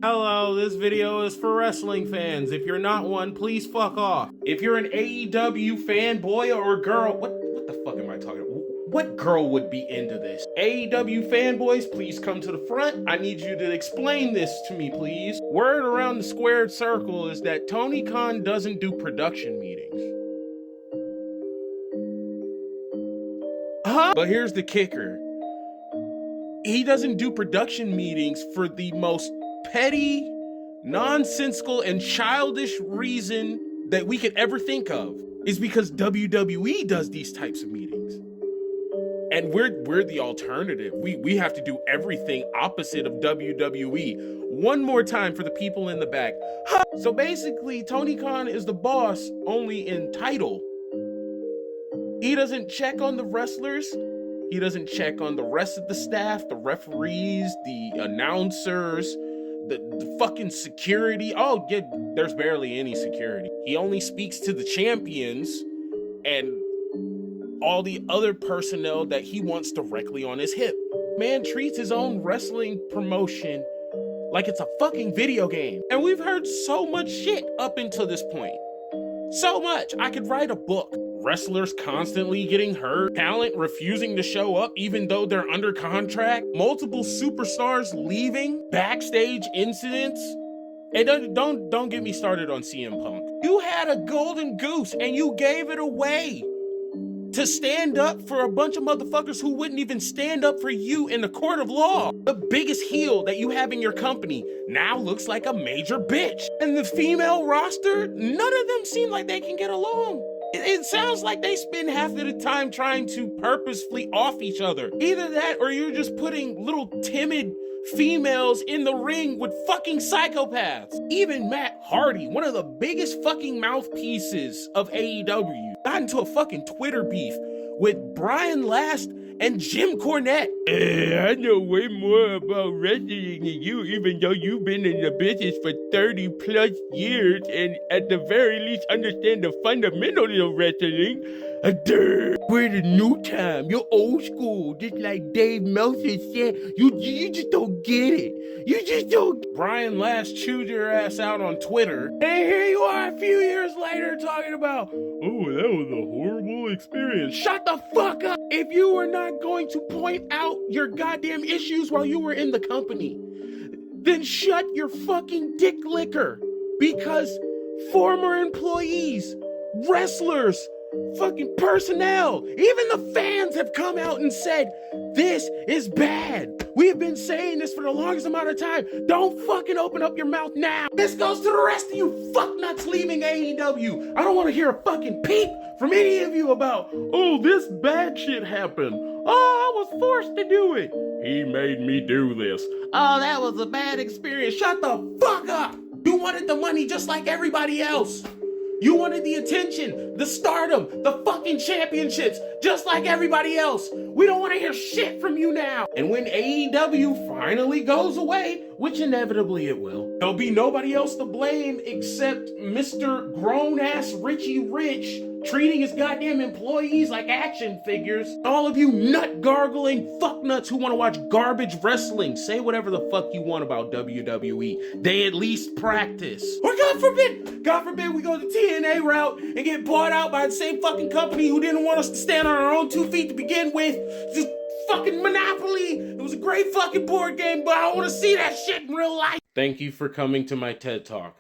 Hello, this video is for wrestling fans. If you're not one, please fuck off. If you're an AEW fanboy or girl, what the fuck am I talking about? What girl would be into this? AEW fanboys, please come to the front. I need you to explain this to me, please. Word around the squared circle is that Tony Khan doesn't do production meetings. Huh? But here's the kicker. He doesn't do production meetings for the most petty, nonsensical, and childish reason that we could ever think of is because WWE does these types of meetings. And we're the alternative. We have to do everything opposite of WWE. One more time for the people in the back. So basically, Tony Khan is the boss only in title. He doesn't check on the wrestlers. He doesn't check on the rest of the staff, the referees, the announcers, the fucking security. Oh, yeah, there's barely any security. He only speaks to the champions and all the other personnel that he wants directly on his hip. Man treats his own wrestling promotion like it's a fucking video game. And we've heard so much shit up until this point. So much. I could write a book. Wrestlers constantly getting hurt, talent refusing to show up even though they're under contract, multiple superstars leaving, backstage incidents. And don't get me started on CM Punk. You had a golden goose and you gave it away to stand up for a bunch of motherfuckers who wouldn't even stand up for you in the court of law. The biggest heel that you have in your company now looks like a major bitch. And the female roster, none of them seem like they can get along. It sounds like they spend half of the time trying to purposefully off each other. Either that or you're just putting little timid females in the ring with fucking psychopaths. Even Matt Hardy, one of the biggest fucking mouthpieces of AEW, got into a fucking Twitter beef with Brian Last and Jim Cornette. I know way more about wrestling than you, even though you've been in the business for 30 plus years and at the very least understand the fundamentals of wrestling. We're the new time. You're old school, just like Dave Meltzer said. You just don't get it. You just don't. Brian Last chewed your ass out on Twitter. And here you are a few years later talking about, oh, that was a horrible experience. Shut the fuck up. If you were not going to point out your goddamn issues while you were in the company, then shut your fucking dick liquor. Because former employees, wrestlers, fucking personnel, even the fans have come out and said, this is bad. We have been saying this for the longest amount of time. Don't fucking open up your mouth now. This goes to the rest of you fucknuts leaving AEW. I don't want to hear a fucking peep from any of you about, oh, this bad shit happened. Oh, I was forced to do it. He made me do this. Oh, that was a bad experience. Shut the fuck up. You wanted the money just like everybody else. You wanted the attention, the stardom, the fucking championships, just like everybody else. We don't want to hear shit from you now. And when AEW finally goes away, which inevitably it will, there'll be nobody else to blame except Mr. Grown-ass Richie Rich treating his goddamn employees like action figures. All of you nut-gargling fucknuts who want to watch garbage wrestling, say whatever the fuck you want about WWE. They at least practice. Or God forbid we go the TNA route and get bought out by the same fucking company who didn't want us to stand on our own 2 feet to begin with. Just fucking Monopoly. It was a great fucking board game, but I don't want to see that shit in real life. Thank you for coming to my TED Talk.